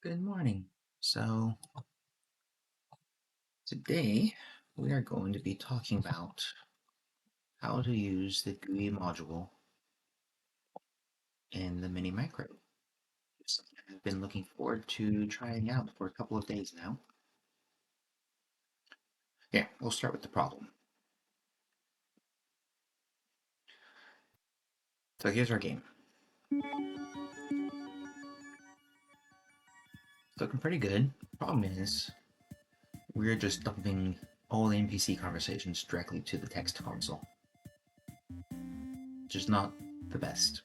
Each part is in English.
Good morning. So, today we are going to be talking about how to use the GUI module in the Mini Micro. It's something I've been looking forward to trying out for a couple of days now. Yeah, we'll start with the problem. So, here's our game. It's looking pretty good. Problem is, we're just dumping all the NPC conversations directly to the text console, which is not the best.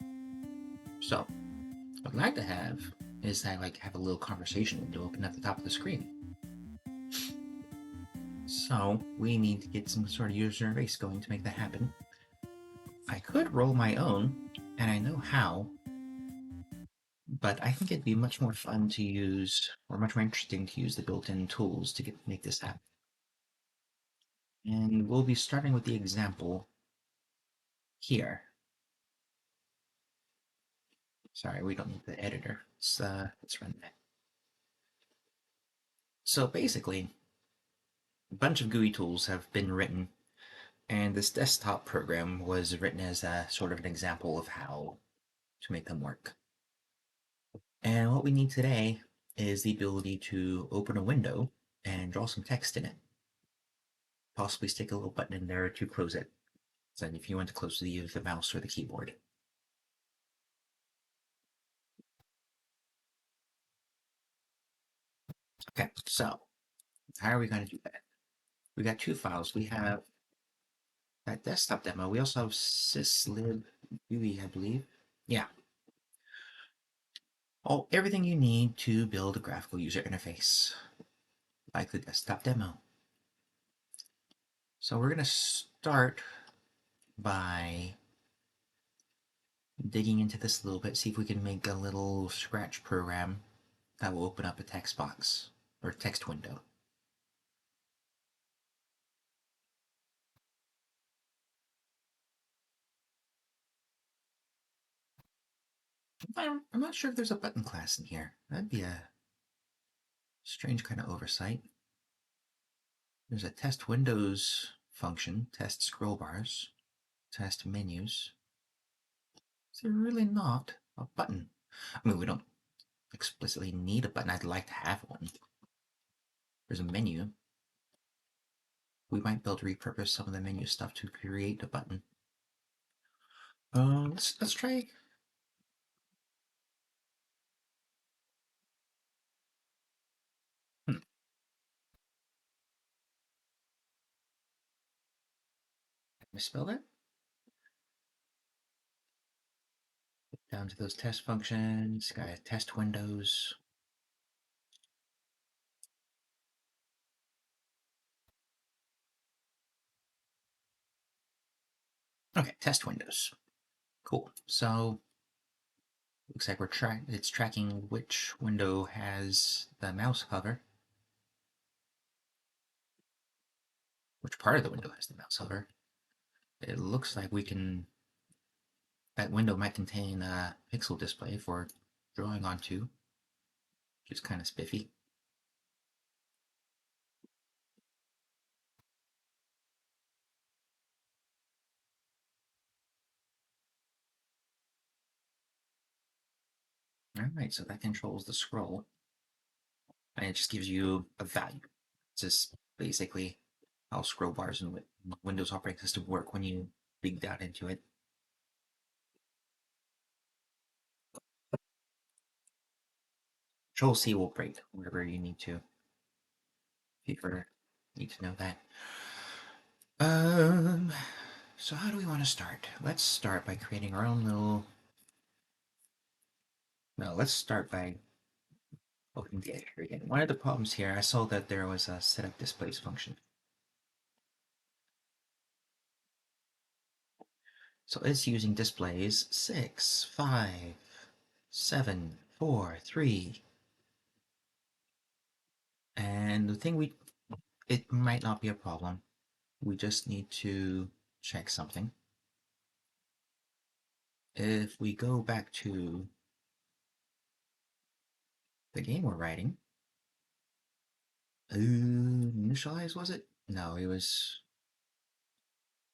So, what I'd like to have is have a little conversation window open at the top of the screen. So we need to get some sort of user interface going to make that happen. I could roll my own, and I know how, but I think it'd be much more fun to use, or much more interesting to use the built-in tools to make this happen. And we'll be starting with the example here. Sorry, we don't need the editor. Let's run that. So basically, a bunch of GUI tools have been written, and this desktop program was written as a sort of an example of how to make them work. And what we need today is the ability to open a window and draw some text in it. Possibly stick a little button in there to close it. So if you want to close the mouse or the keyboard. Okay, so how are we going to do that? We got two files. We have that desktop demo. We also have syslib GUI, I believe. Yeah. Everything you need to build a graphical user interface, like the desktop demo. So we're going to start by digging into this a little bit, see if we can make a little Scratch program that will open up a text box or text window. I'm not sure if there's a button class in here. That'd be a strange kind of oversight. There's a test windows function, test scroll bars, test menus. Is there really not a button? I mean, we don't explicitly need a button. I'd like to have one. There's a menu. We might be able to repurpose some of the menu stuff to create a button. Let's try. Hmm, misspell that? Down to those test functions, got test windows. Okay, test windows. Cool. So looks like it's tracking which window has the mouse hover, which part of the window has the mouse hover. It looks like that window might contain a pixel display for drawing onto, which is kind of spiffy. All right, so that controls the scroll, and it just gives you a value. It's just basically how scroll bars in Windows operating system work when you dig down into it. Control C will break wherever you need to. If you ever need to know that. Um, so how do we want to start? Let's start by creating our own little. No, let's start by opening the editor again. One of the problems here, I saw that there was a setup displays function. So it's using displays 6, 5, 7, 4, 3. And the thing it might not be a problem. We just need to check something. If we go back to the game we're writing. Initialize, was it? No, it was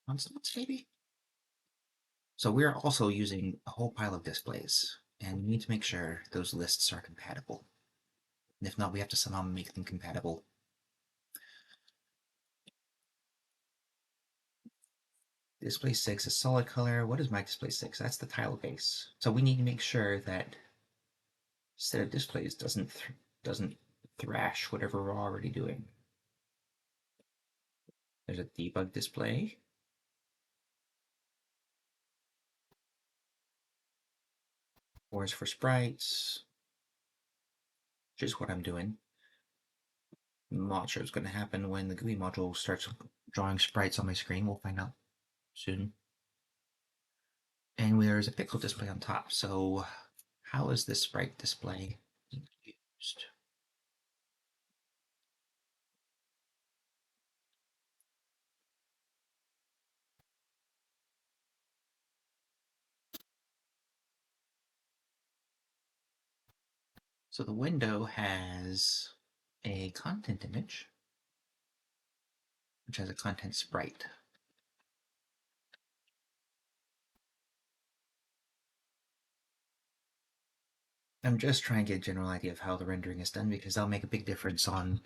constants, maybe? So we're also using a whole pile of displays, and we need to make sure those lists are compatible. And if not, we have to somehow make them compatible. Display 6 is solid color. What is my display 6? That's the tile base. So we need to make sure that set of displays doesn't thrash whatever we're already doing. There's a debug display. Whereas for sprites, which is what I'm doing. I'm not sure what's going to happen when the GUI module starts drawing sprites on my screen. We'll find out soon. And there's a pixel display on top. So how is this sprite display used? So the window has a content image, which has a content sprite. I'm just trying to get a general idea of how the rendering is done because that'll make a big difference on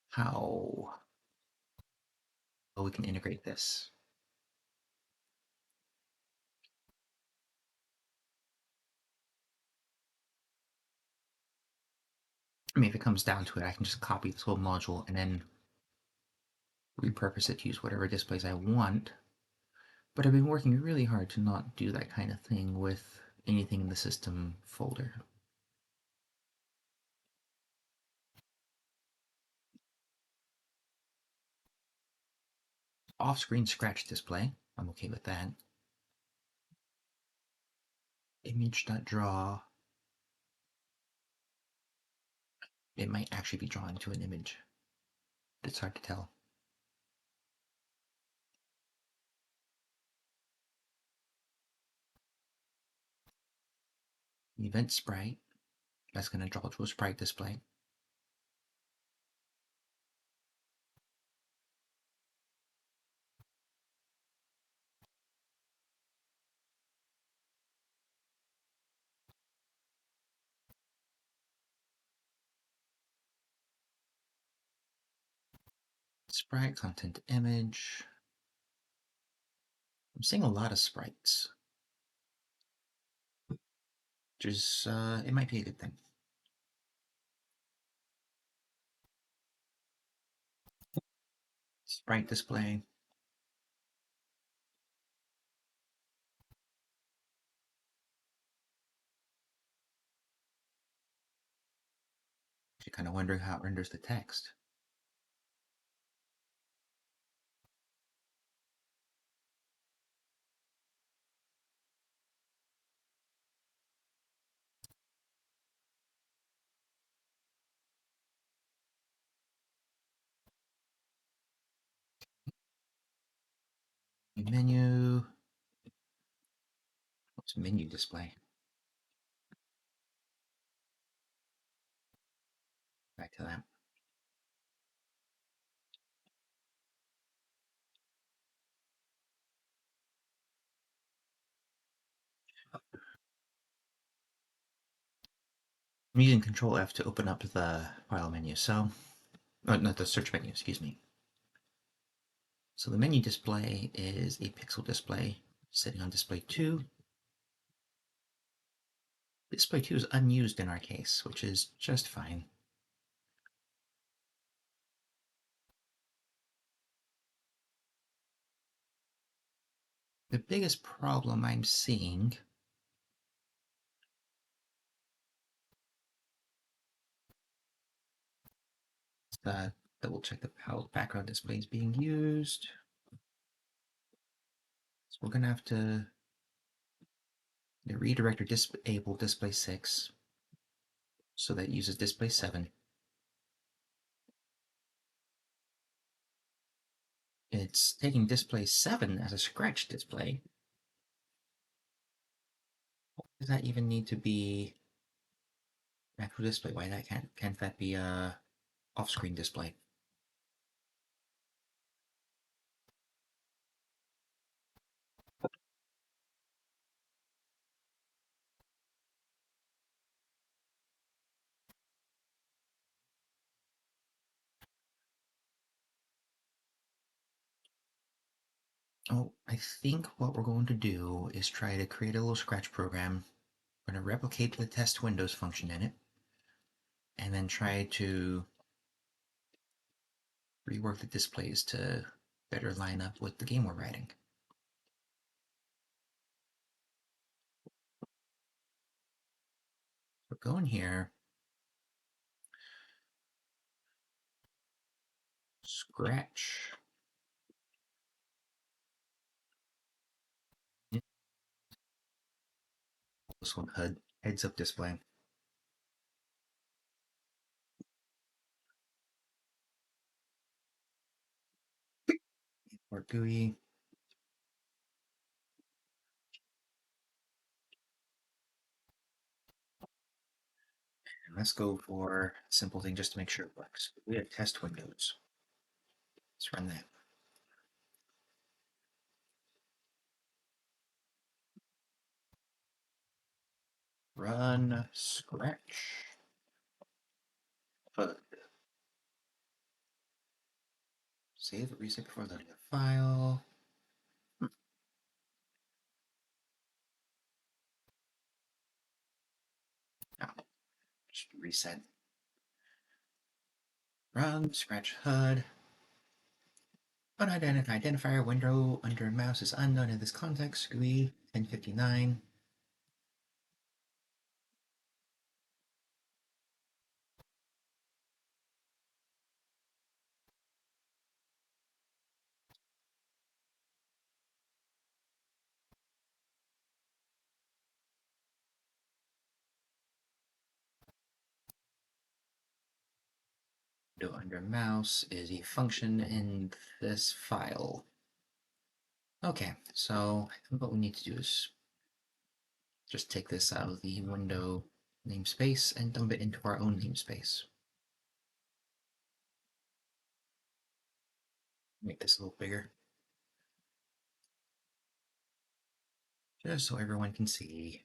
how we can integrate this. I mean, if it comes down to it, I can just copy this whole module and then repurpose it to use whatever displays I want. But I've been working really hard to not do that kind of thing with anything in the system folder. Off-screen scratch display, I'm okay with that. Image.draw. It might actually be drawing to an image. It's hard to tell. Event sprite, that's going to draw to a sprite display. Sprite, content image. I'm seeing a lot of sprites, which is, it might be a good thing. Sprite display. You're kind of wondering how it renders the text. Menu. What's menu display? Back to that. I'm using Control F to open up the file menu. So, not the search menu, excuse me. So the menu display is a pixel display sitting on display 2. Display 2 is unused in our case, which is just fine. The biggest problem I'm seeing is double check how background display is being used. So we're going to have to redirect or disable display 6 so that it uses display 7. It's taking display 7 as a scratch display. Does that even need to be Actual display. Why that can't that be a off-screen display? Oh, I think what we're going to do is try to create a little Scratch program. We're going to replicate the test Windows function in it, and then try to rework the displays to better line up with the game we're writing. So go in here, Scratch. This one, HUD, heads-up display. Or GUI. And let's go for a simple thing just to make sure it works. We have test Windows. Let's run that. Run Scratch. HUD. Save, reset before loading the file. No, just reset. Run Scratch HUD. Unidentified identifier window under mouse is unknown in this context. GUI 1059. Window under mouse is a function in this file. Okay, so I think what we need to do is just take this out of the window namespace and dump it into our own namespace. Make this a little bigger. Just so everyone can see.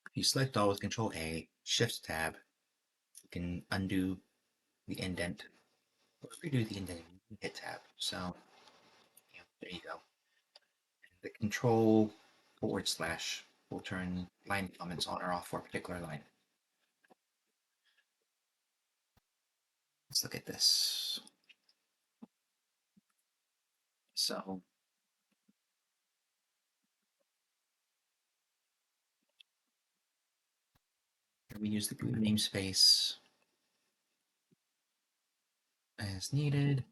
If you select all with Control A, Shift Tab, you can undo the indent or redo the indent, hit Tab. So, yeah, there you go. The Control / will turn line comments on or off for a particular line. Let's look at this. So, we use the GUI namespace as needed.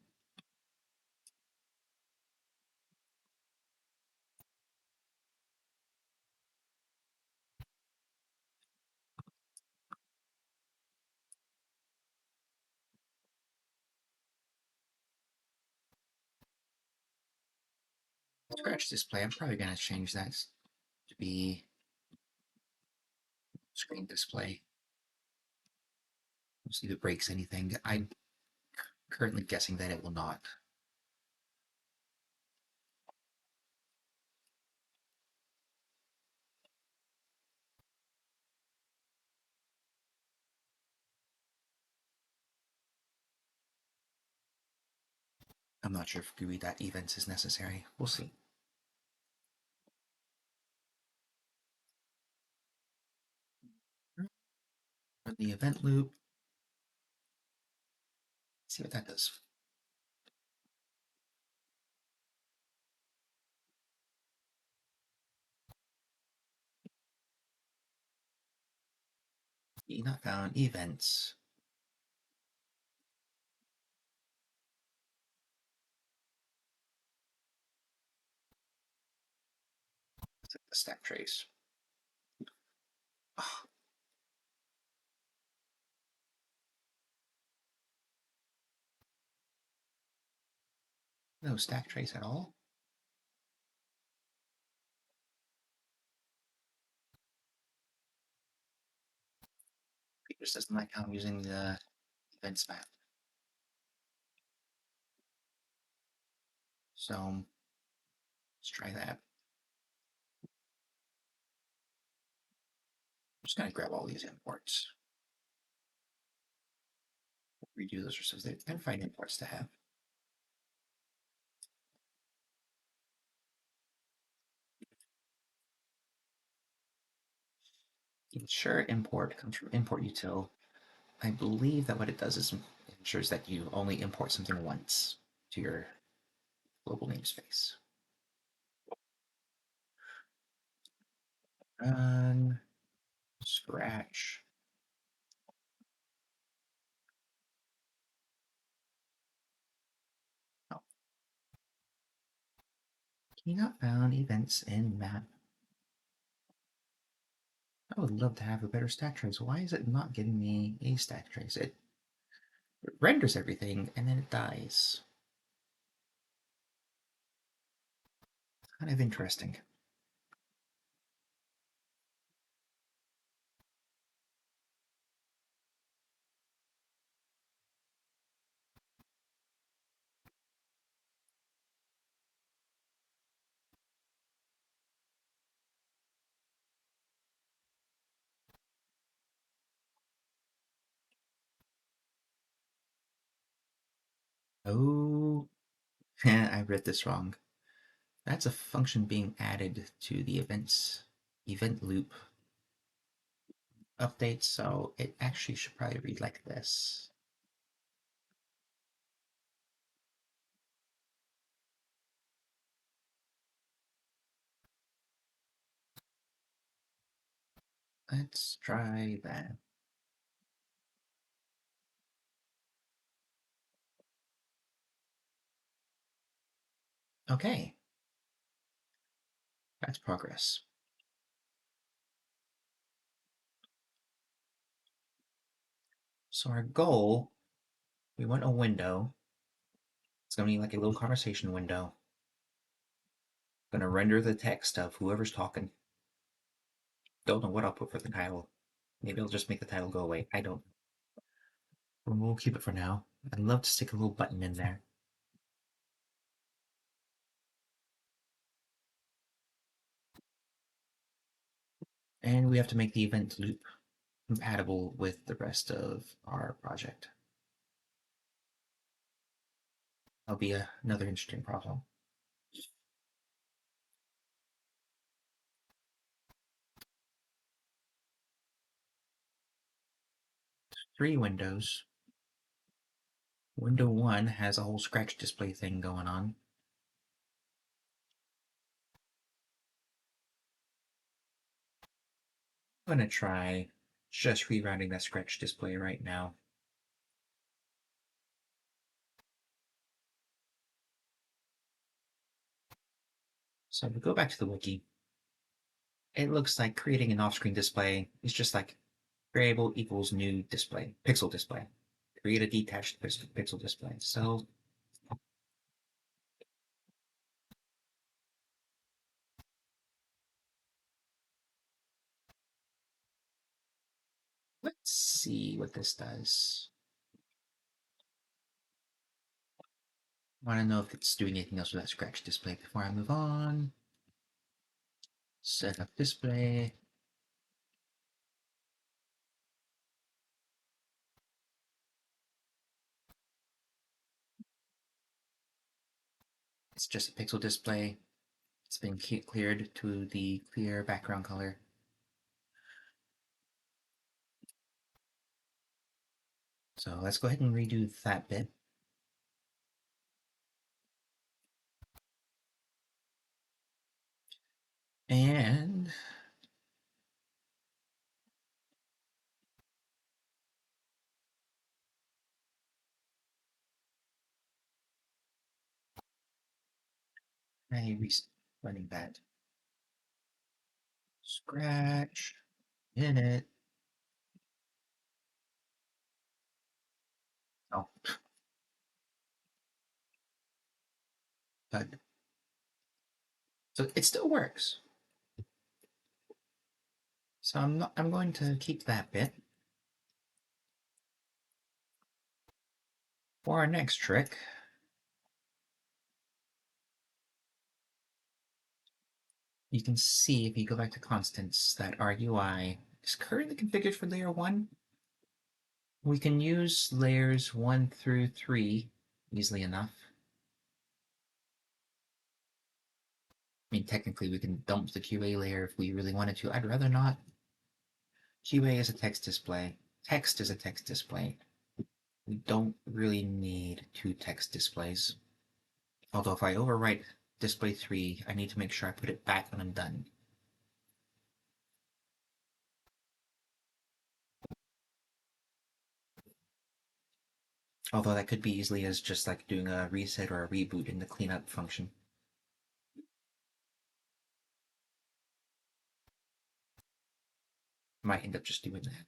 Scratch display, I'm probably going to change that to be screen display. We'll see if it breaks anything. I'm currently guessing that it will not. I'm not sure if GUI.events is necessary. We'll see. Run the event loop. See what that does. Not found events. Let's hit the stack trace. Oh, no stack trace at all? Just doesn't like how I'm using the events map. So let's try that. I'm just gonna grab all these imports. Redo those so they can find imports to have. Ensure import comes from import util. I believe that what it does is ensures that you only import something once to your global namespace. Run scratch. Oh. Key not found events in map. I would love to have a better stack trace. Why is it not giving me a stack trace? It renders everything and then it dies. Kind of interesting. Oh, I read this wrong. That's a function being added to the event loop update, so it actually should probably read like this. Let's try that. Okay, that's progress. So our goal, we want a window. It's gonna be like a little conversation window. Gonna render the text of whoever's talking. Don't know what I'll put for the title. Maybe I'll just make the title go away. I don't know. We'll keep it for now. I'd love to stick a little button in there. And we have to make the event loop compatible with the rest of our project. That'll be another interesting problem. Three windows. Window one has a whole scratch display thing going on. I'm gonna try just rerouting that scratch display right now. So if we go back to the wiki, it looks like creating an off-screen display is just like variable equals new display, pixel display. Create a detached pixel display. So let's see what this does. I want to know if it's doing anything else with that scratch display before I move on. Set up display. It's just a pixel display. It's been cleared to the clear background color. So let's go ahead and redo that bit. And I running that. Scratch in it. Oh, but so it still works. So I'm going to keep that bit. For our next trick, you can see if you go back to constants that our UI is currently configured for layer 1. We can use layers 1 through 3 easily enough. I mean, technically we can dump the QA layer if we really wanted to. I'd rather not. QA is a text display. Text is a text display. We don't really need 2 text displays. Although if I overwrite display 3, I need to make sure I put it back when I'm done. Although that could be easily as just like doing a reset or a reboot in the cleanup function. Might end up just doing that.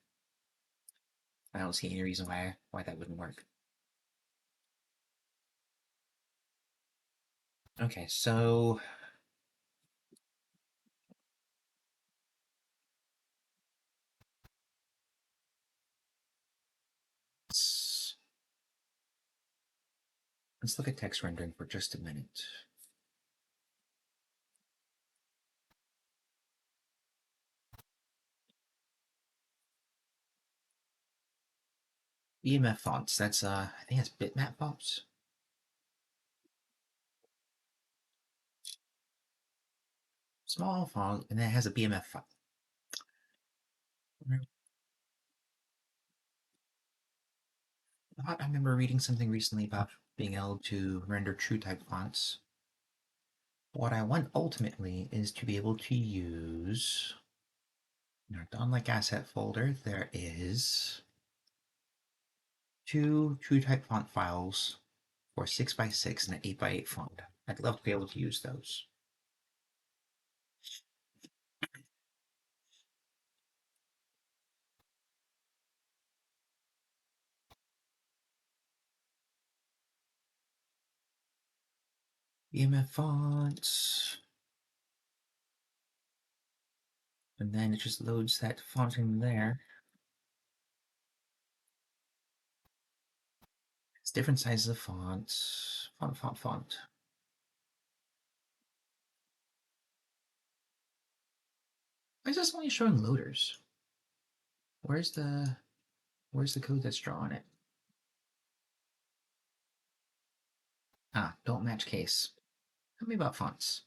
I don't see any reason why that wouldn't work. Okay, so let's look at text rendering for just a minute. BMF fonts, that's I think that's bitmap fonts. Small font, and then it has a BMF font. I remember reading something recently about being able to render true type fonts. What I want ultimately is to be able to use in our Dawnlike asset folder, there is 2 true type font files for 6x6 and an 8x8 font. I'd love to be able to use those. BMF fonts. And then it just loads that font in there. It's different sizes of fonts. Font. Why is this only showing loaders? Where's the code that's drawn it? Ah, don't match case. Tell me about fonts.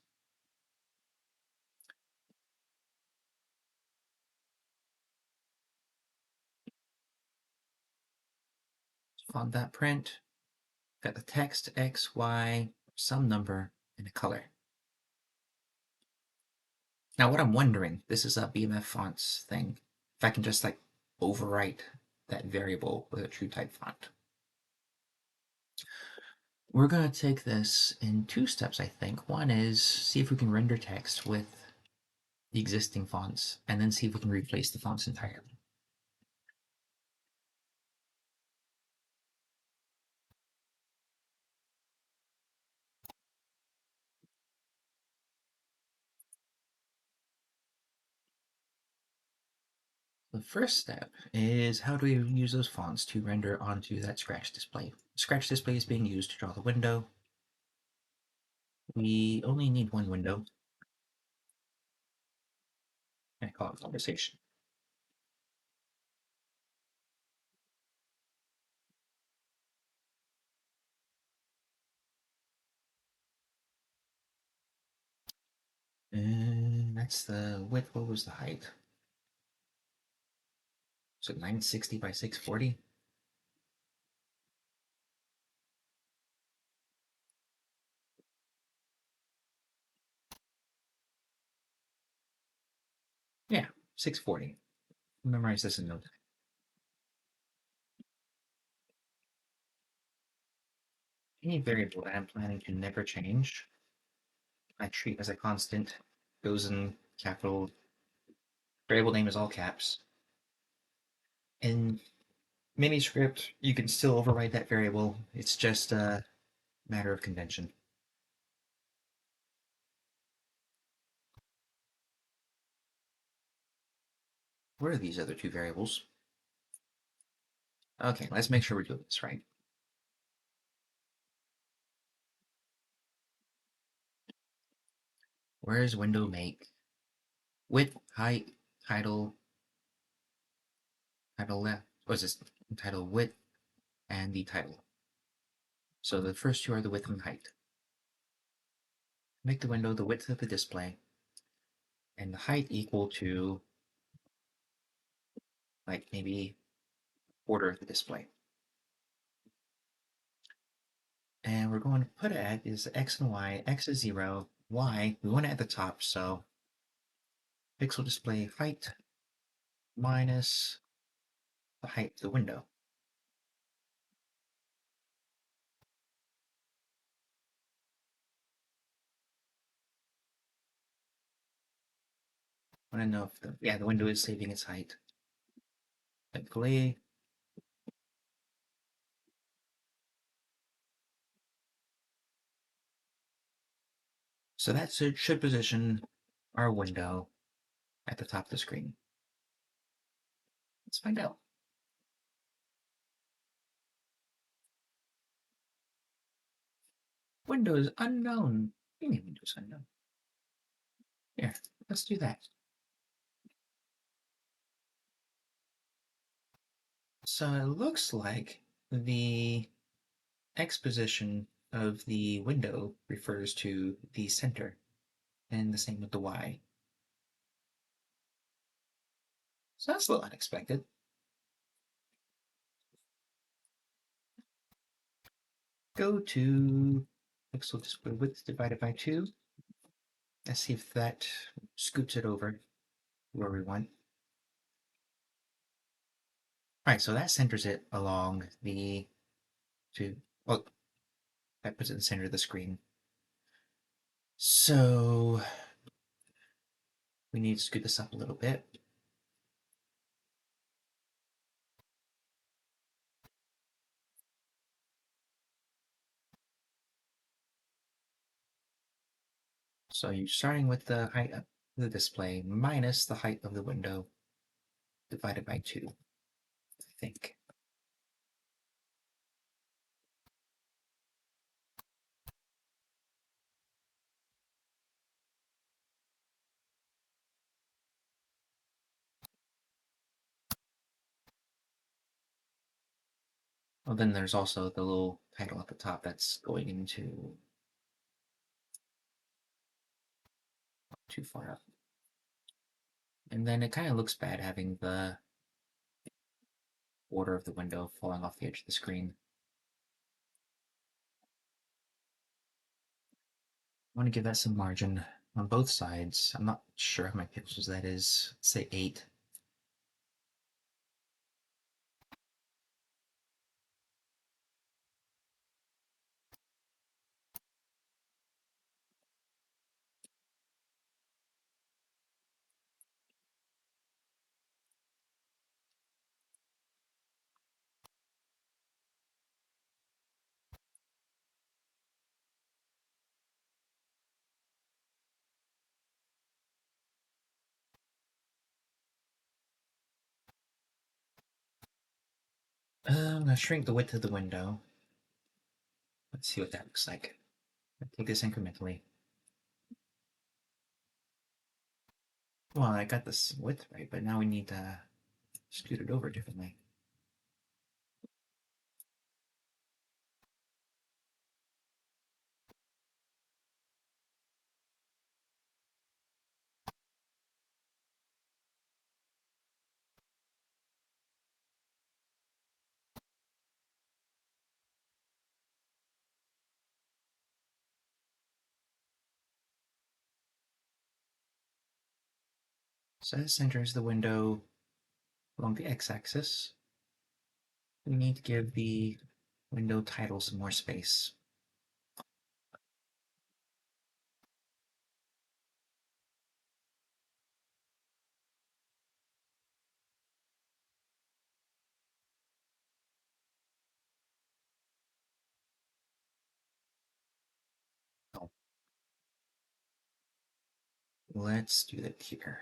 Font that print. Got the text, X, Y, some number, and a color. Now what I'm wondering, this is a BMF fonts thing, if I can just like overwrite that variable with a true type font. We're going to take this in 2 steps, I think. One is see if we can render text with the existing fonts, and then see if we can replace the fonts entirely. The first step is how do we use those fonts to render onto that scratch display. Scratch display is being used to draw the window. We only need one window. I call it conversation. And that's the width. What was the height? So 960 by 640. Yeah, 640. Memorize this in no time. Any variable that I'm planning to never change, I treat as a constant, goes in capital, variable name is all caps. In Miniscript, you can still override that variable. It's just a matter of convention. What are these other 2 variables? Okay, let's make sure we're doing this right. Where's window make? Width, height, title, title left. What's this? Title width and the title. So the first two are the width and height. Make the window the width of the display and the height equal to like maybe quarter of the display. And we're going to put it at is x and y. X is 0. Y, we want it at the top, so pixel display height minus the height of the window. I want to know if the window is saving its height. Typically, so that should position our window at the top of the screen. Let's find out. Windows unknown. What do you mean Windows unknown? Here, let's do that. So it looks like the X position of the window refers to the center, and the same with the Y. So that's a little unexpected. Go to pixel display width divided by 2. Let's see if that scoots it over where we want. Alright, so that centers it along the well, that puts it in the center of the screen. So we need to scoot this up a little bit. So you're starting with the height of the display minus the height of the window divided by 2, I think. Well, then there's also the little title at the top that's going into too far up. And then it kind of looks bad having the border of the window falling off the edge of the screen. I want to give that some margin on both sides. I'm not sure how many pixels that is. Let's say 8. I'm going to shrink the width of the window. Let's see what that looks like. Take this incrementally. Well, I got this width right, but now we need to scoot it over differently. So that centers the window along the x-axis. We need to give the window title some more space. Oh, let's do that here.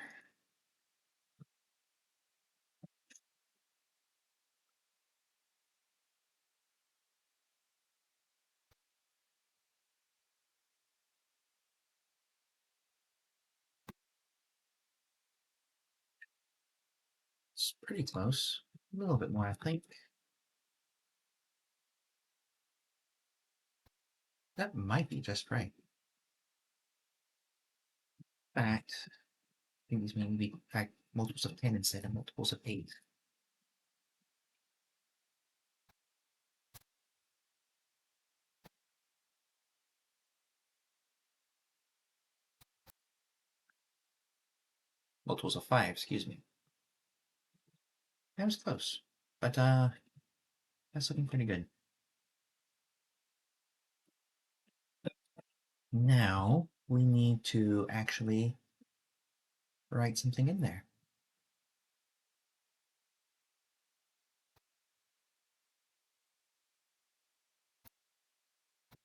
It's pretty close. A little bit more, I think. That might be just right. In fact, I think these may be in fact multiples of 10 instead of multiples of 8. Multiples of 5, excuse me. That was close. But that's looking pretty good. Now we need to actually write something in there.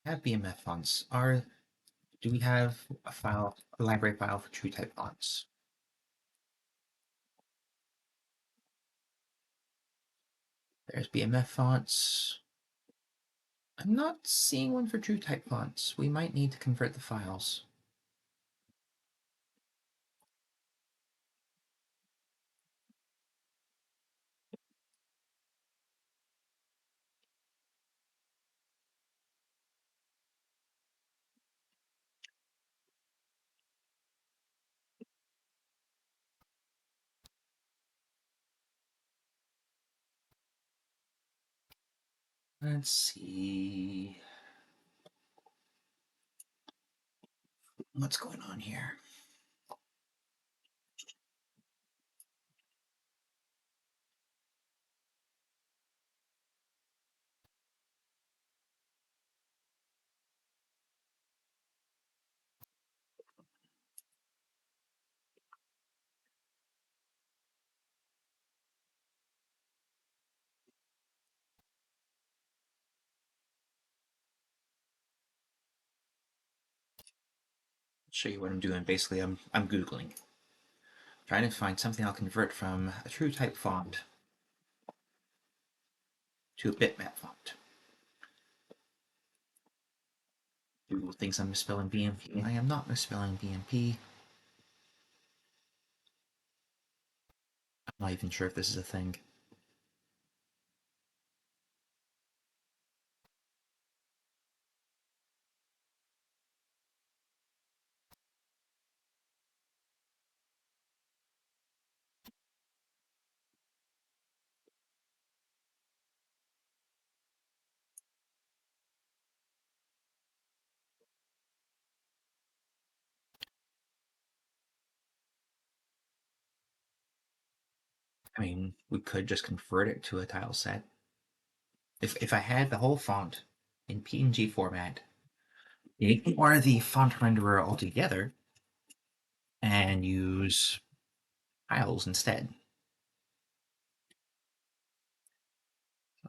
Have BMF fonts. Do we have a library file for TrueType fonts? There's BMF fonts. I'm not seeing one for TrueType fonts. We might need to convert the files. Let's see what's going on here. I'll show you what I'm doing. Basically, I'm Googling, trying to find something I'll convert from a TrueType font to a bitmap font. Google thinks I'm misspelling BMP. I am not misspelling BMP. I'm not even sure if this is a thing. I mean, we could just convert it to a tile set. If I had the whole font in PNG format, ignore the font renderer altogether and use tiles instead.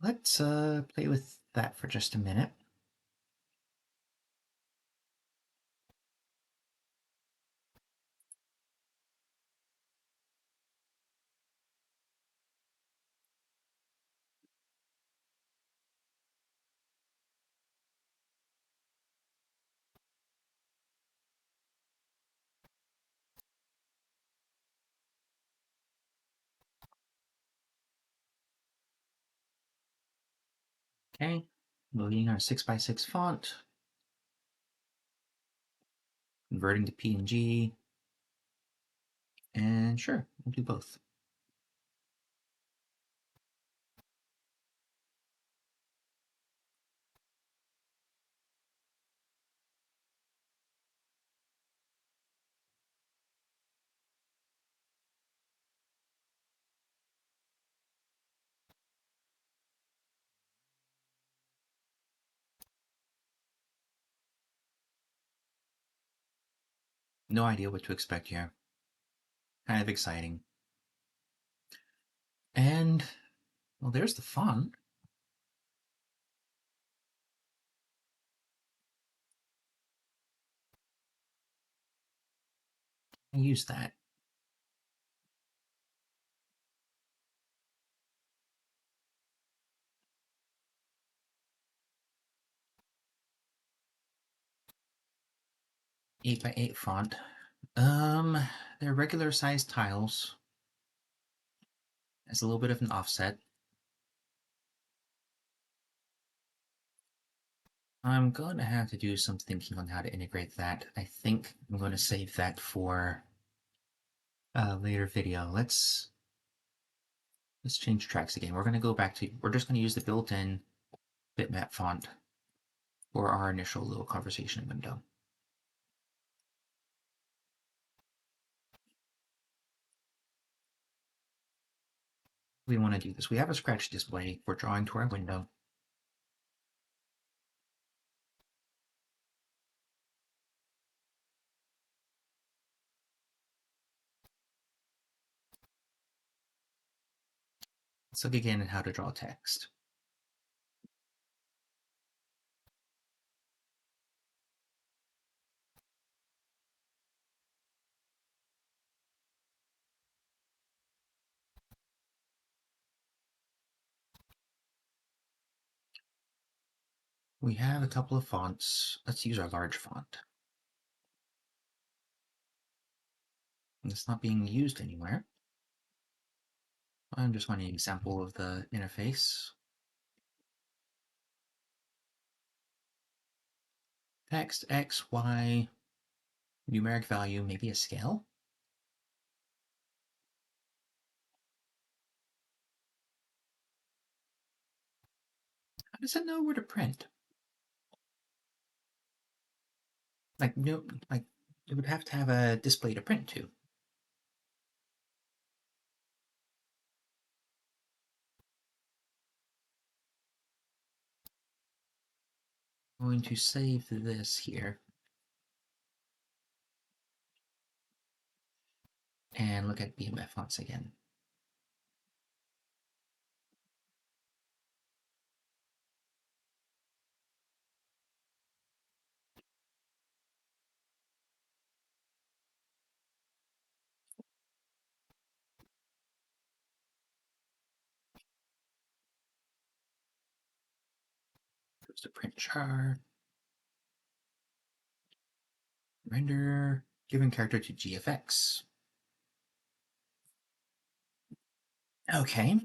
Let's play with that for just a minute. Okay, loading our 6x6 font, converting to PNG, and sure, we'll do both. No idea what to expect here. Kind of exciting. And, well, there's the font. I use that. Eight by eight font. They're regular sized tiles. It's a little bit of an offset. I'm going to have to do some thinking on how to integrate that. I think I'm going to save that for a later video. Let's change tracks again. We're going to go back to, we're just going to use the built-in bitmap font for our initial little conversation window. We want to do this. We have a scratch display. We're drawing to our window. Let's look again at how to draw text. We have a couple of fonts. Let's use our large font. It's not being used anywhere. I'm just wanting an example of the interface. Text, X, Y, numeric value, maybe a scale. How does it know where to print? Like, no, like it would have to have a display to print to. I'm going to save this here and look at BMF fonts again. Goes to print char, render, given character to GFX. Okay.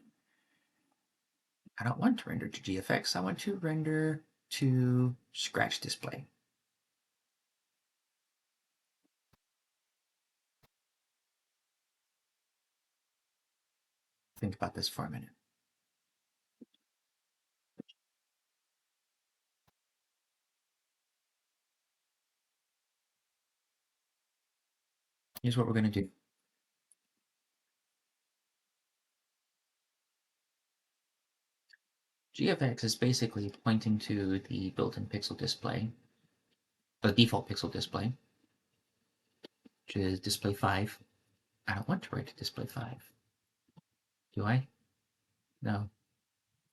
I don't want to render to GFX. I want to render to scratch display. Think about this for a minute. Here's what we're going to do. GFX is basically pointing to the built-in pixel display, the default pixel display, which is display 5. I don't want to write to display 5. Do I? No.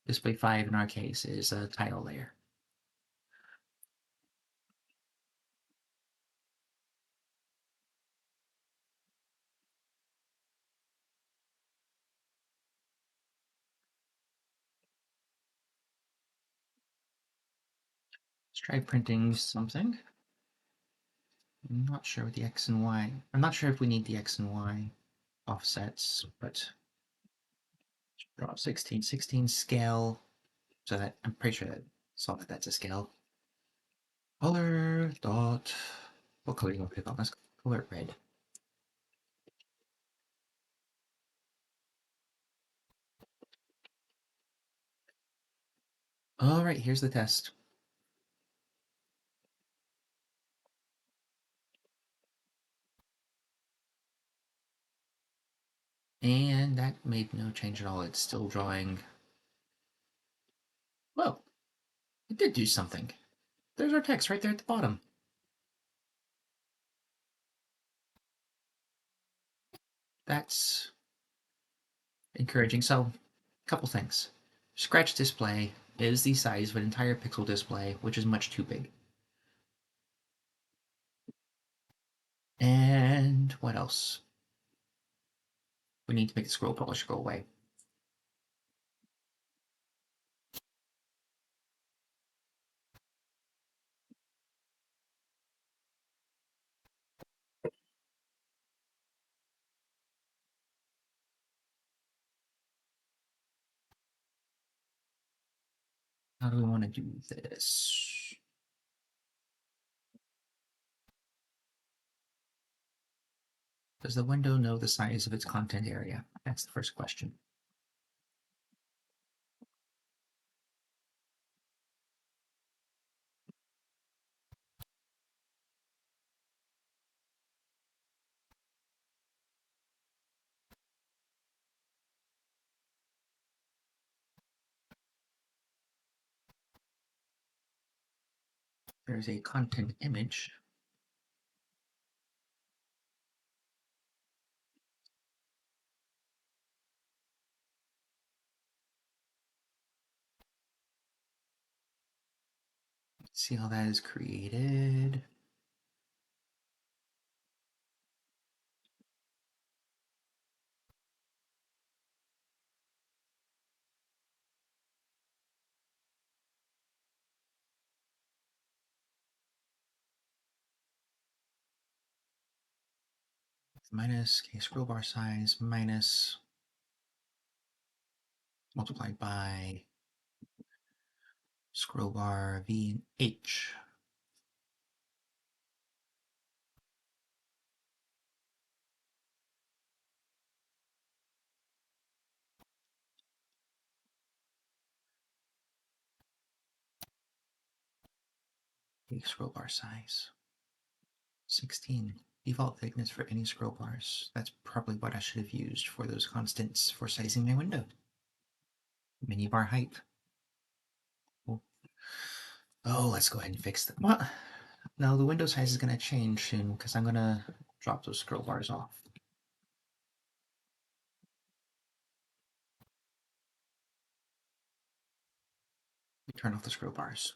Display 5 in our case is a title layer. Let's try printing something. I'm not sure with the X and Y. I'm not sure if we need the X and Y offsets, but draw 16 scale. So that I'm pretty sure that saw that that's a scale. Color dot. What color do you want to pick on? Let's color it red. All right, here's the test. And that made no change at all. It's still drawing. Whoa, it did do something. There's our text right there at the bottom. That's encouraging. So, a couple things. Scratch display is the size of an entire pixel display, which is much too big. And what else? We need to make the scroll publisher go away. How do we want to do this? Does the window know the size of its content area? That's the first question. There's a content image. See how that is created. Minus k scroll bar size minus multiplied by scroll bar v h. Scroll bar size 16. Default thickness for any scroll bars. That's probably what I should have used for those constants for sizing my window. Mini bar height. Oh, let's go ahead and fix that. Well, no, the window size is going to change soon because I'm going to drop those scroll bars off. Turn off the scroll bars.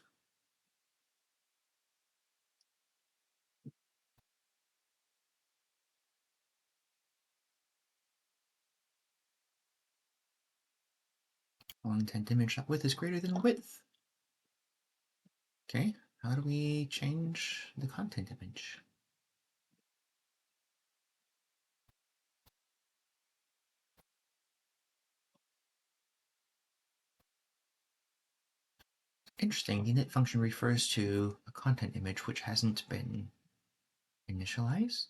Intent image width is greater than width. Okay, how do we change the content image? Interesting, the init function refers to a content image which hasn't been initialized.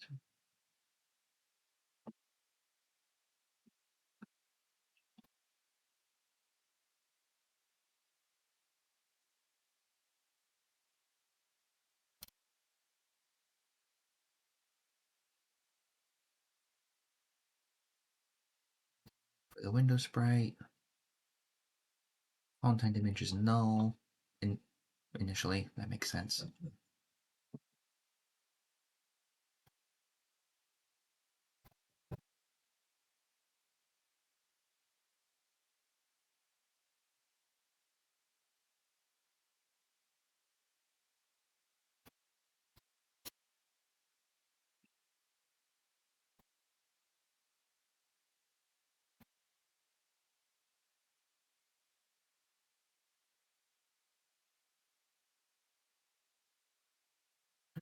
For the window sprite, content image is null initially. That makes sense.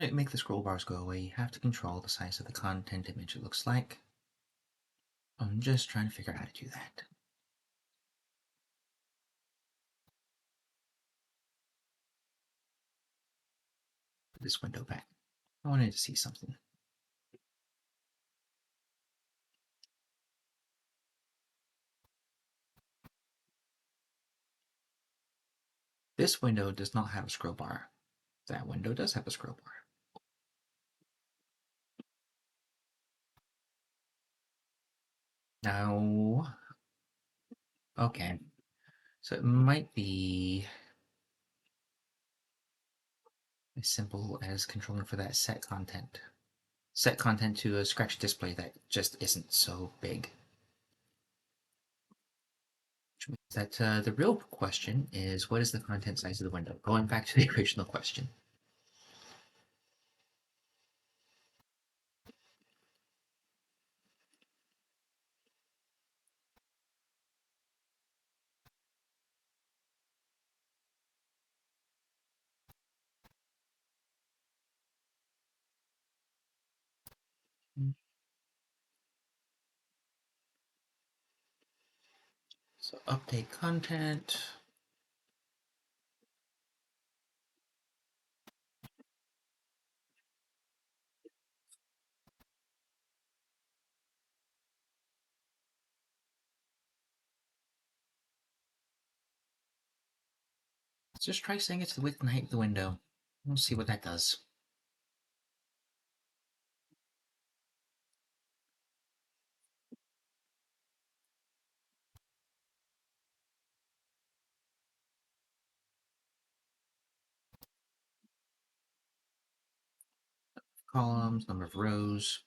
To make the scroll bars go away, you have to control the size of the content image, it looks like. I'm just trying to figure out how to do that. Put this window back. I wanted to see something. This window does not have a scroll bar. That window does have a scroll bar. Now, okay. So it might be as simple as controlling for that set content. Set content to a scratch display that just isn't so big. Which means that the real question is, what is the content size of the window? Going back to the original question. So update content. Let's just try saying it's the width and height of the window. We'll see what that does. Columns, number of rows.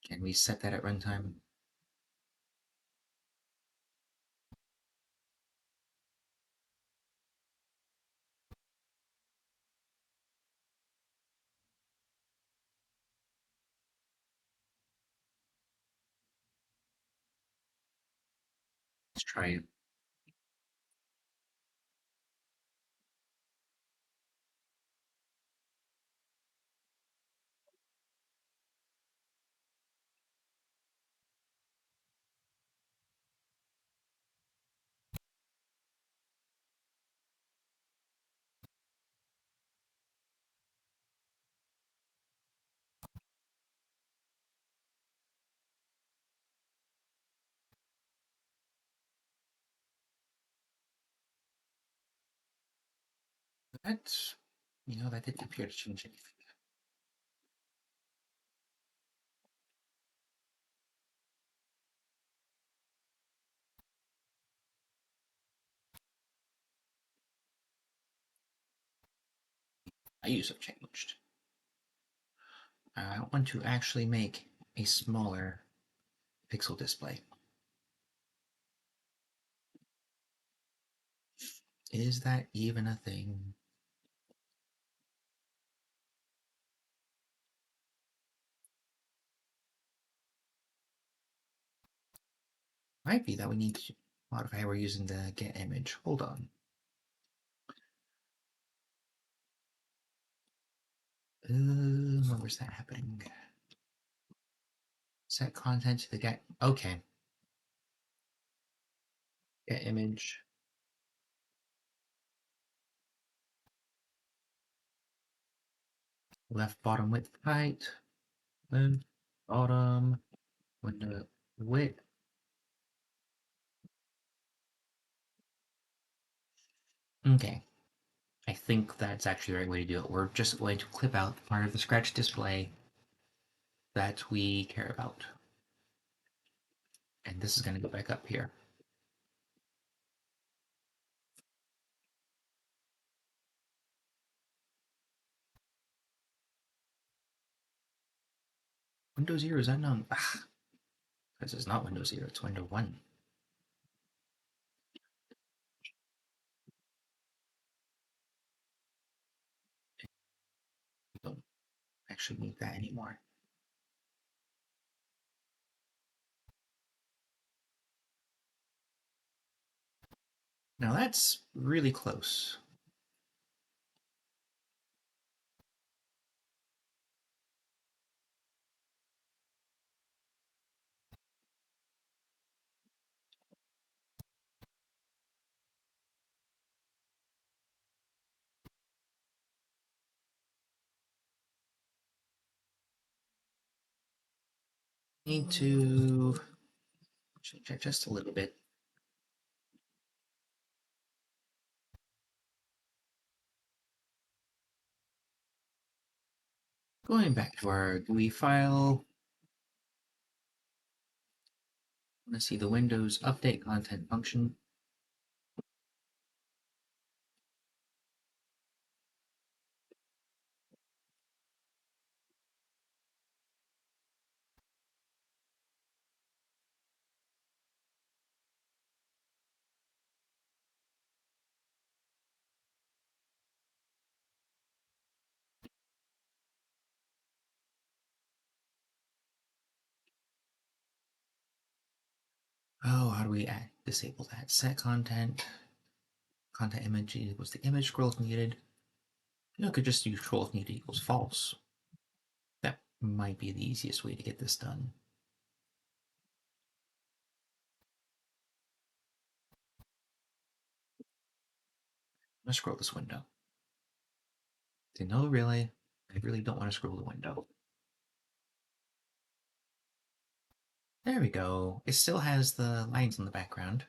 Can we set that at runtime? Let's try it. That's, that didn't appear to change anything. Values have changed. I want to actually make a smaller pixel display. Is that even a thing? Might be that we need to modify how we're using the get image. Hold on. Where's that happening? Set content to the get. Okay. Get image. Left bottom width height. Left bottom window width. Okay. I think that's actually the right way to do it. We're just going to clip out the part of the scratch display that we care about. And this is going to go back up here. Window 0 is unknown. Ah, this is not Windows 0, it's Window 1. We don't actually need that anymore. Now that's really close. Need to change that just a little bit. Going back to our GUI file, I want to see the Windows Update Content function. Oh, how do we disable that? Set content. Content image equals the image scroll if needed. You could just use scroll if needed equals false. That might be the easiest way to get this done. I'm gonna scroll this window. No, really, I really don't want to scroll the window. There we go. It still has the lines in the background.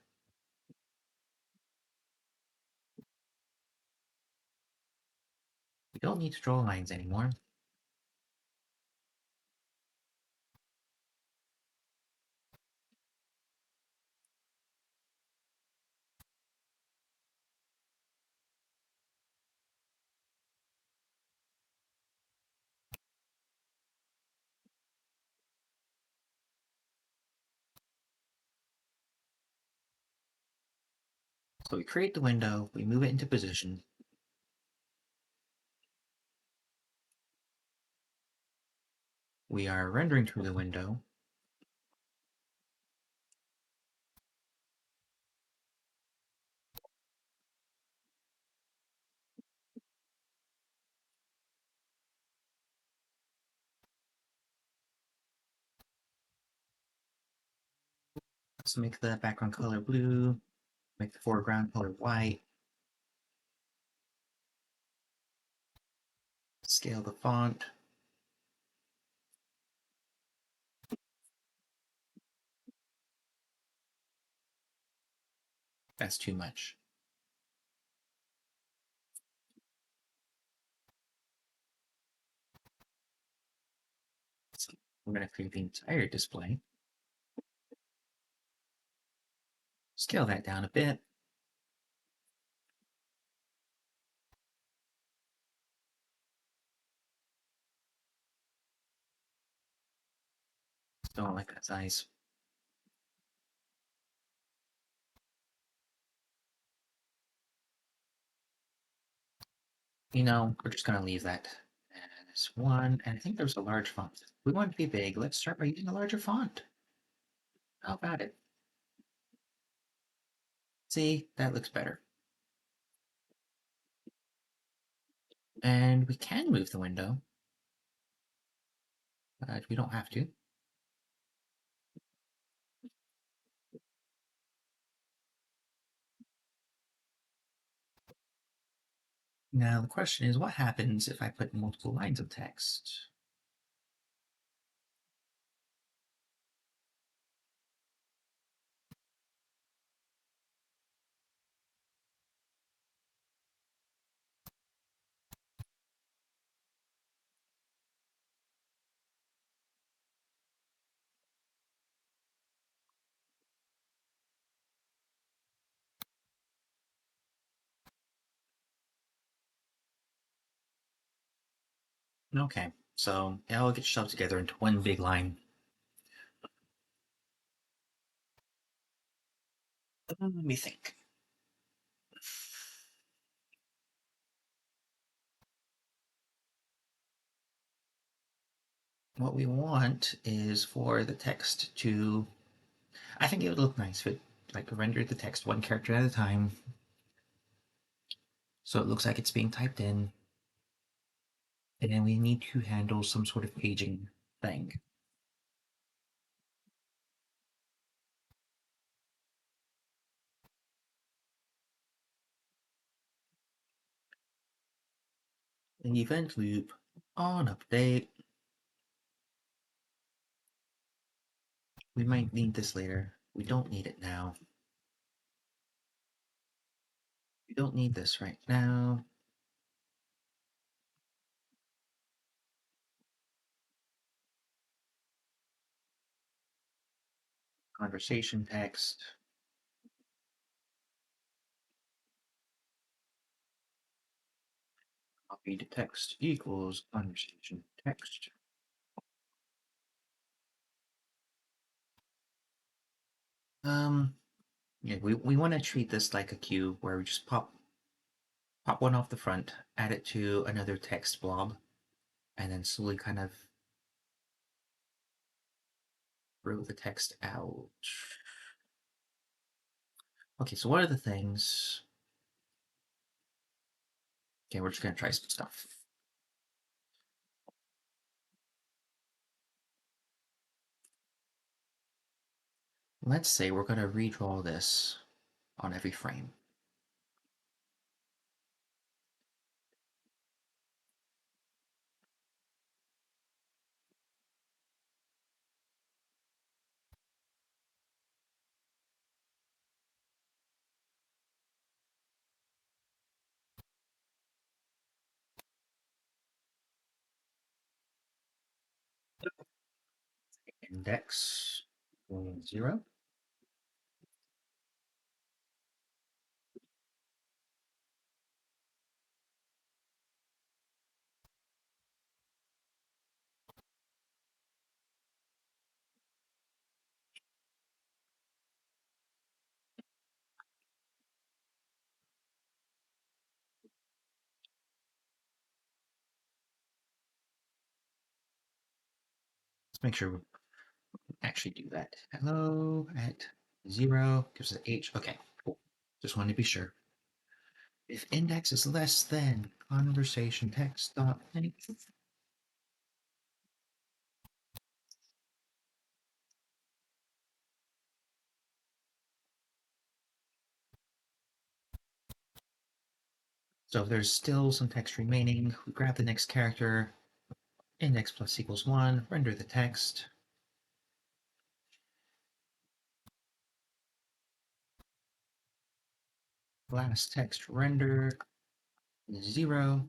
don't need to draw lines anymore. So we create the window, we move it into position. We are rendering through the window. Let's make the background color blue, make the foreground color white, scale the font. That's too much. So we're going to create the entire display. Scale that down a bit. Don't like that size. We're just going to leave that as one. And I think there's a large font. We want it to be big. Let's start by using a larger font. How about it? See, that looks better. And we can move the window, but we don't have to. Now the question is, what happens if I put multiple lines of text? Okay, so it all gets shoved together into one big line. Let me think. What we want is for the text to. I think it would look nice if it rendered the text one character at a time, so it looks like it's being typed in. And then we need to handle some sort of paging thing. An event loop on update. We might need this later. We don't need it now. We don't need this right now. Conversation text. Copy to text equals conversation text. Yeah, we want to treat this like a queue where we just pop one off the front, add it to another text blob, and then slowly kind of row the text out. Okay, so what are the things? Okay, we're just gonna try some stuff. Let's say we're gonna redraw this on every frame. index 0. Let's make sure we actually do that. Hello at 0 gives it H. Okay, cool. Just wanted to be sure. If index is less than conversation text dot length, so if there's still some text remaining, we grab the next character, index plus equals 1, render the text. Last text render 0.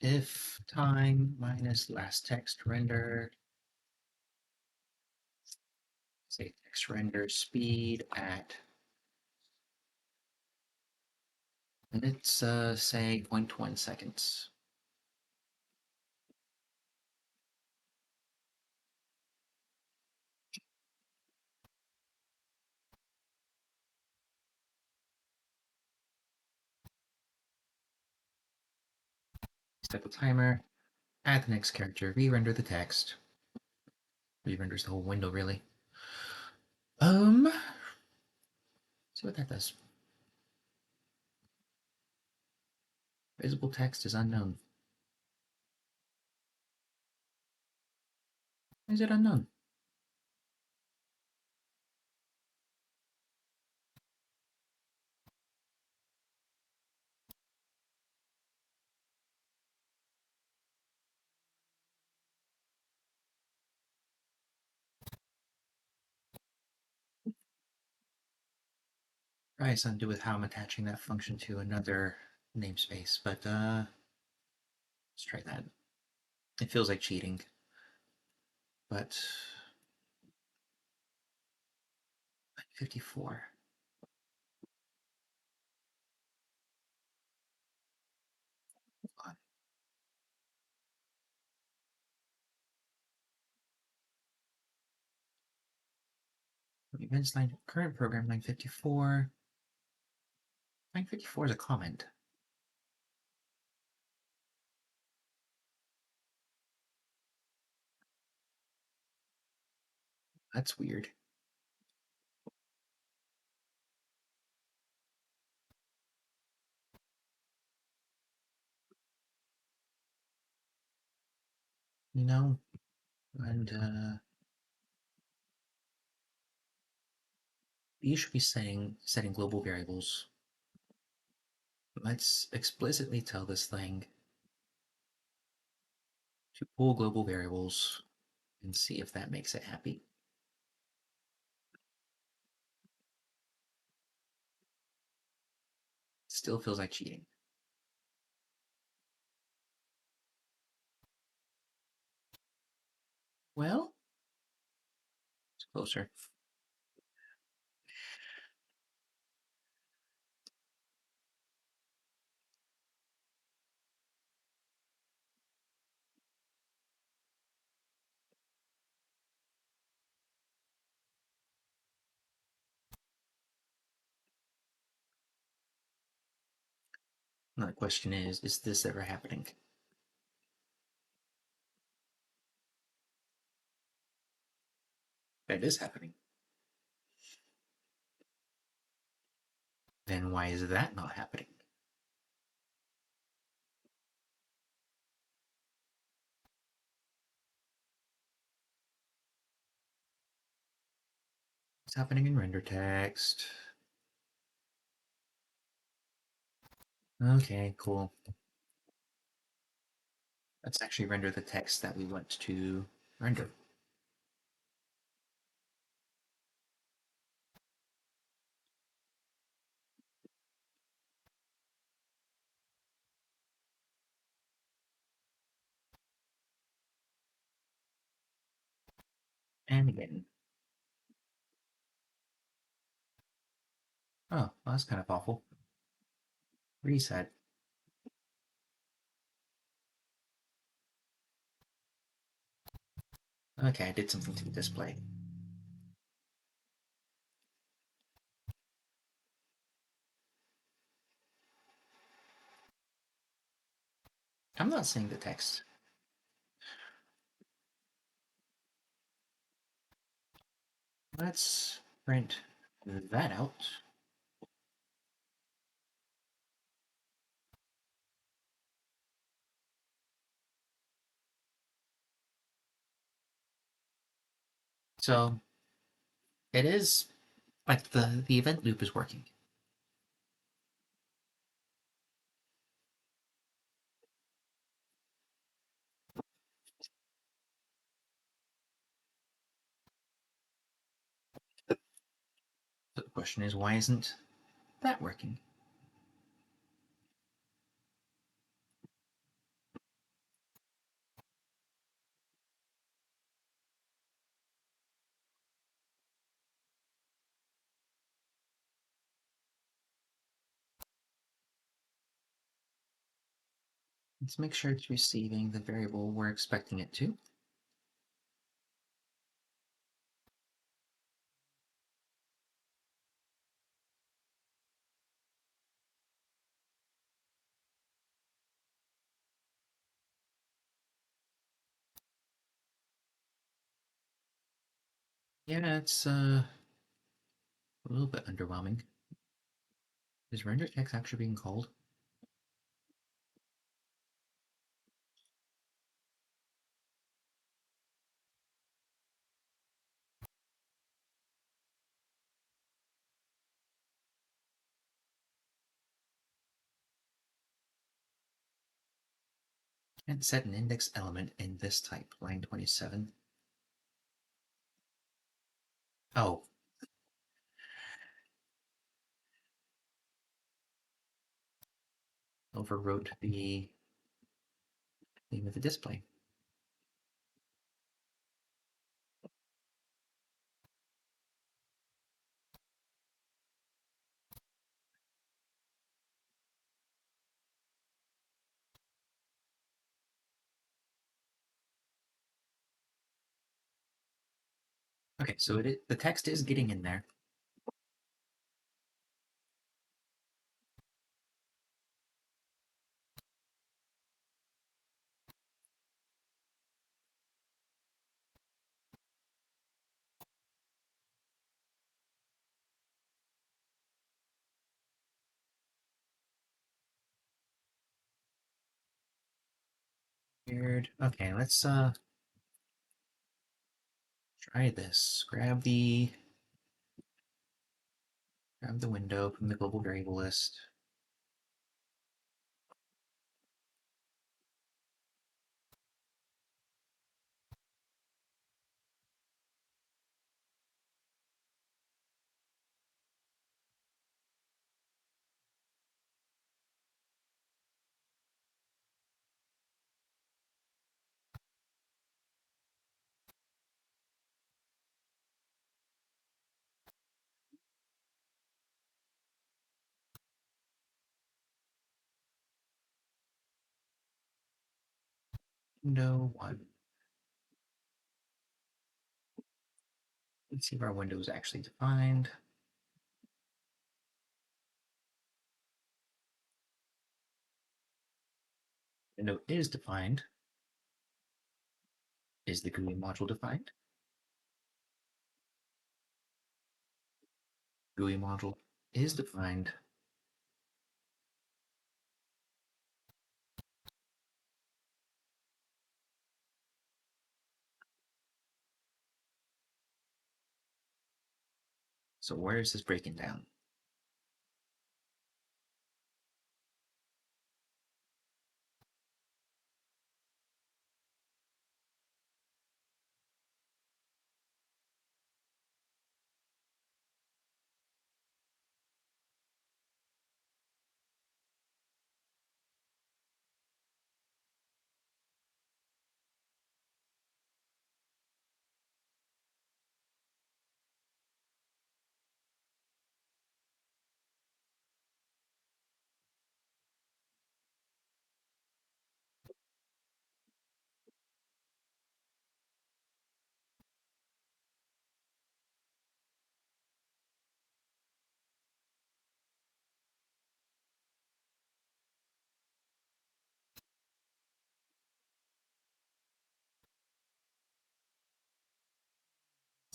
If time minus last text render, say text render speed at, let's say 0.1 seconds. Set the timer, add the next character, re-render the text. Re-renders the whole window, really. See what that does. Visible text is unknown. Is it unknown? Probably something to do with how I'm attaching that function to another namespace, but let's try that. It feels like cheating, but 54. Hold on. Events line, current program line 54. Line 54 is a comment. That's weird. You know, and you should be setting global variables. Let's explicitly tell this thing to pull global variables and see if that makes it happy. Still feels like cheating. Well, it's closer. Now the question is this ever happening? That is happening. Then why is that not happening? It's happening in render text. Okay, cool. Let's actually render the text that we want to render. And again. Oh, well, that's kind of awful. Reset. Okay, I did something to the display. I'm not seeing the text. Let's print that out. So it is like the event loop is working. The question is, why isn't that working? Let's make sure it's receiving the variable we're expecting it to. Yeah, it's a little bit underwhelming. Is render text actually being called? And set an index element in this type, line 27. Oh, overwrote the name of the display. Okay, so the text is getting in there. Weird. Okay, let's try this. Grab the window from the global variable list. Window one. Let's see if our window is actually defined. Window is defined. Is the GUI module defined? GUI module is defined. So where is this breaking down?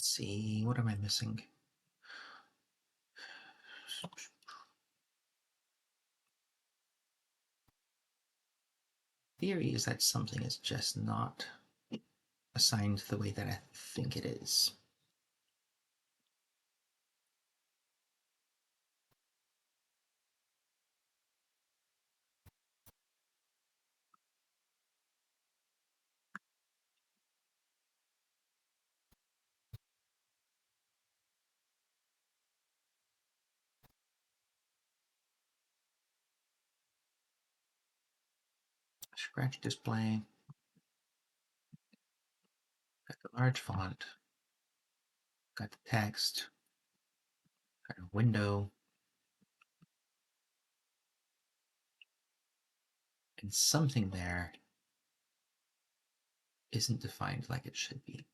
Let's see, what am I missing? Theory is that something is just not assigned the way that I think it is. Scratch display, got the large font, got the text, got a window, and something there isn't defined like it should be.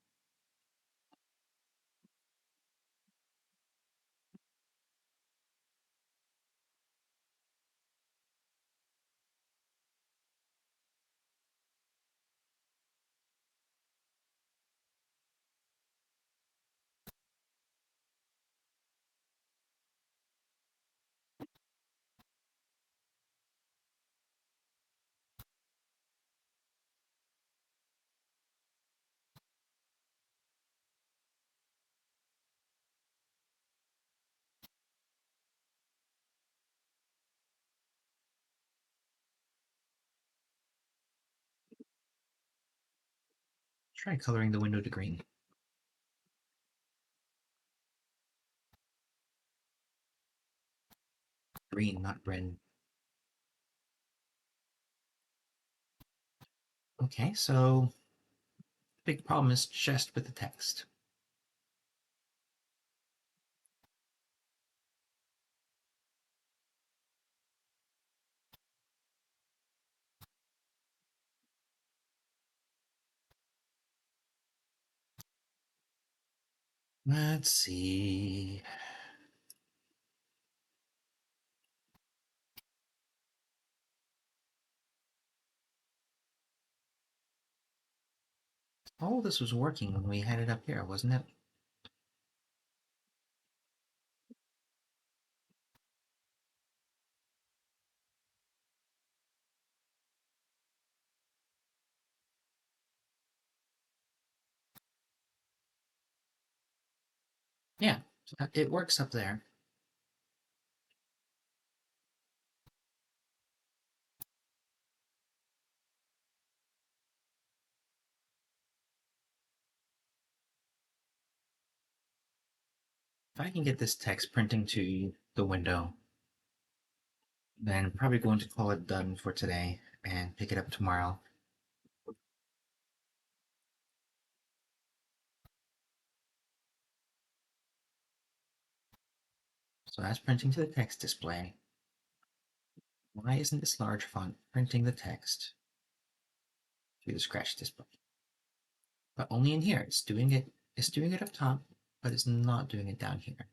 Try coloring the window to green. Green, not red. Okay, so the big problem is just with the text. Let's see. All this was working when we had it up here, wasn't it? Yeah, it works up there. If I can get this text printing to the window, then I'm probably going to call it done for today and pick it up tomorrow. So that's printing to the text display. Why isn't this large font printing the text to the scratch display? But only in here. It's doing it up top, but it's not doing it down here.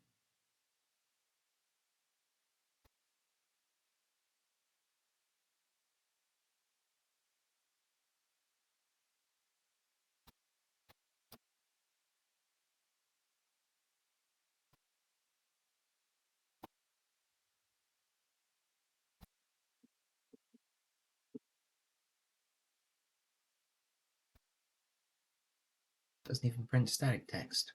Doesn't even print static text.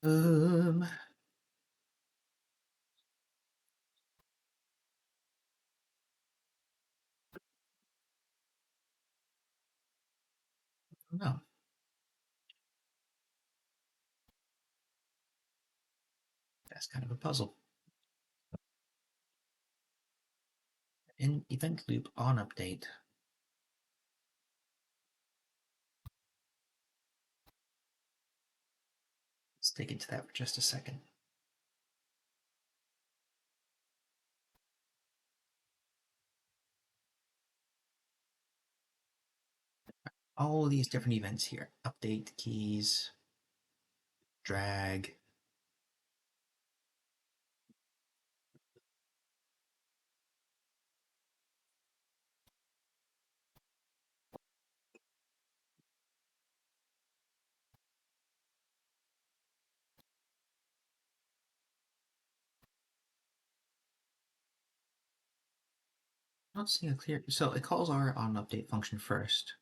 Um, no. That's kind of a puzzle. In event loop on update. Let's dig into that for just a second. All these different events here. Update keys, drag. Not seeing a clear. So it calls our on update function first,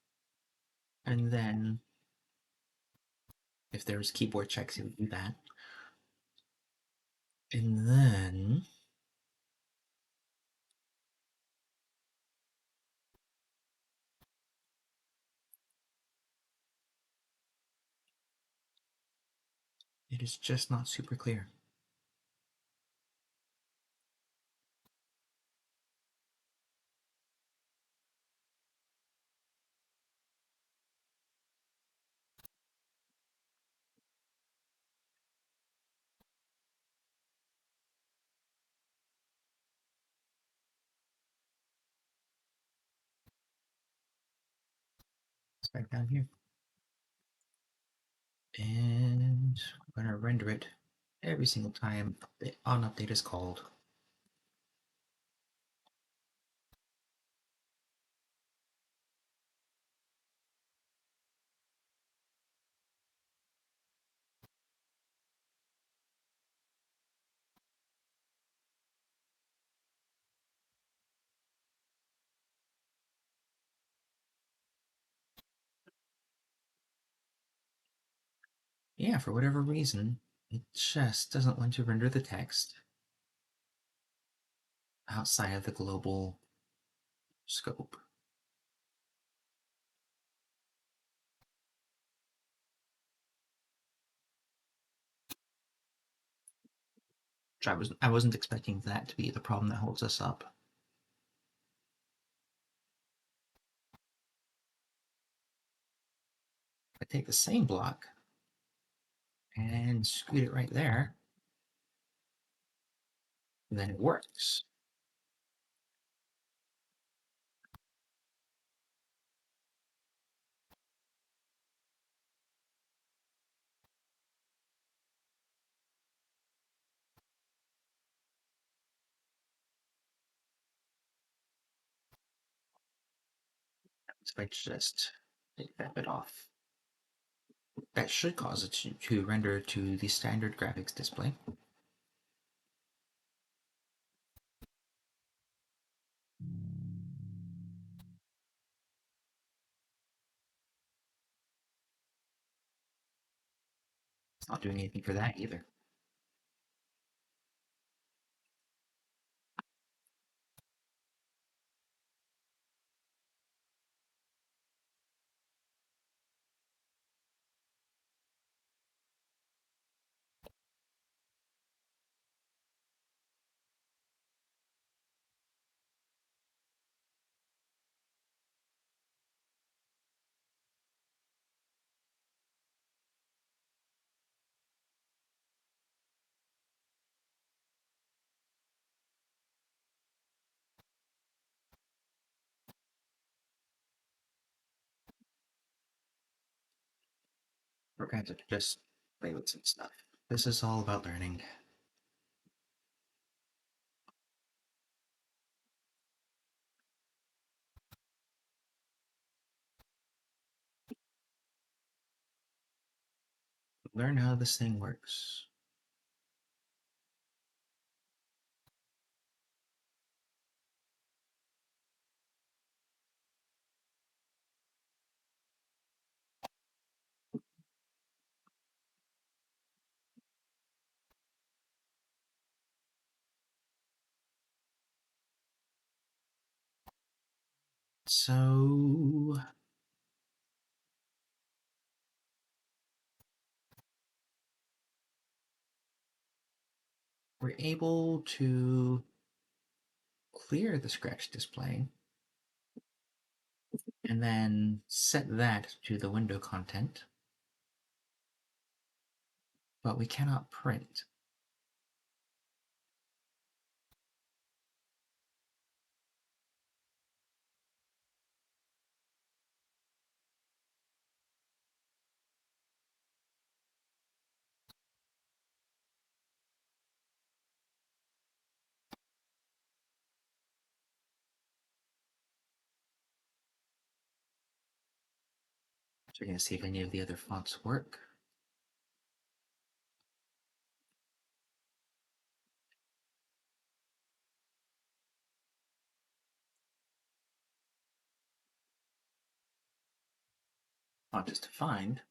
and then if there's keyboard checks, it would do that, and then it is just not super clear. It's back down here, and I'm gonna render it every single time the on update is called. Yeah, for whatever reason, it just doesn't want to render the text outside of the global scope. Which I wasn't expecting that to be the problem that holds us up. I take the same block and scoot it right there, and then it works. If I just take that bit off, that should cause it to render to the standard graphics display. It's not doing anything for that either. We're going to just play with some stuff. This is all about learning. Learn how this thing works. So we're able to clear the scratch display and then set that to the window content, but we cannot print. So we're going to see if any of the other fonts work. not just defined.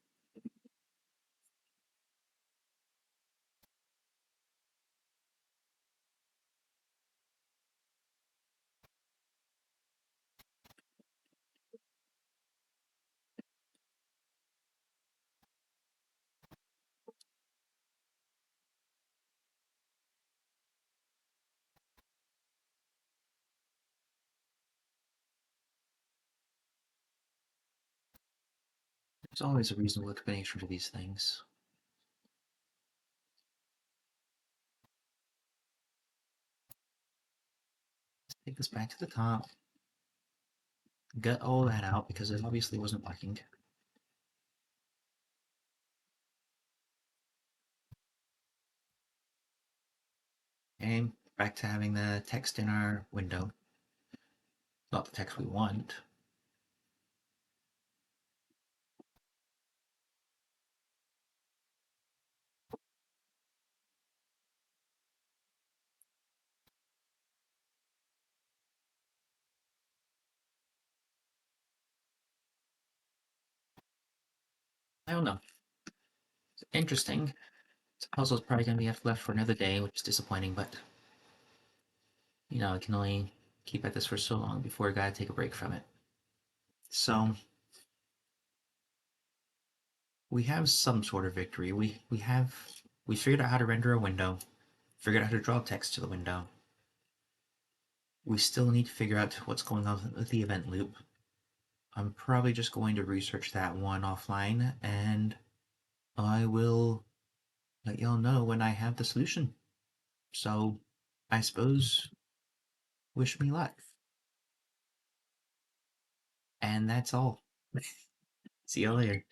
There's always a reasonable explanation for these things. Let's take this back to the top. Gut all that out because it obviously wasn't working. And back to having the text in our window. Not the text we want. I don't know. It's interesting. This puzzle's probably going to be left for another day, which is disappointing, but I can only keep at this for so long before I gotta take a break from it. So we have some sort of victory. We figured out how to render a window, figured out how to draw text to the window. We still need to figure out what's going on with the event loop. I'm probably just going to research that one offline, and I will let y'all know when I have the solution. So I suppose wish me luck. And that's all. See you later.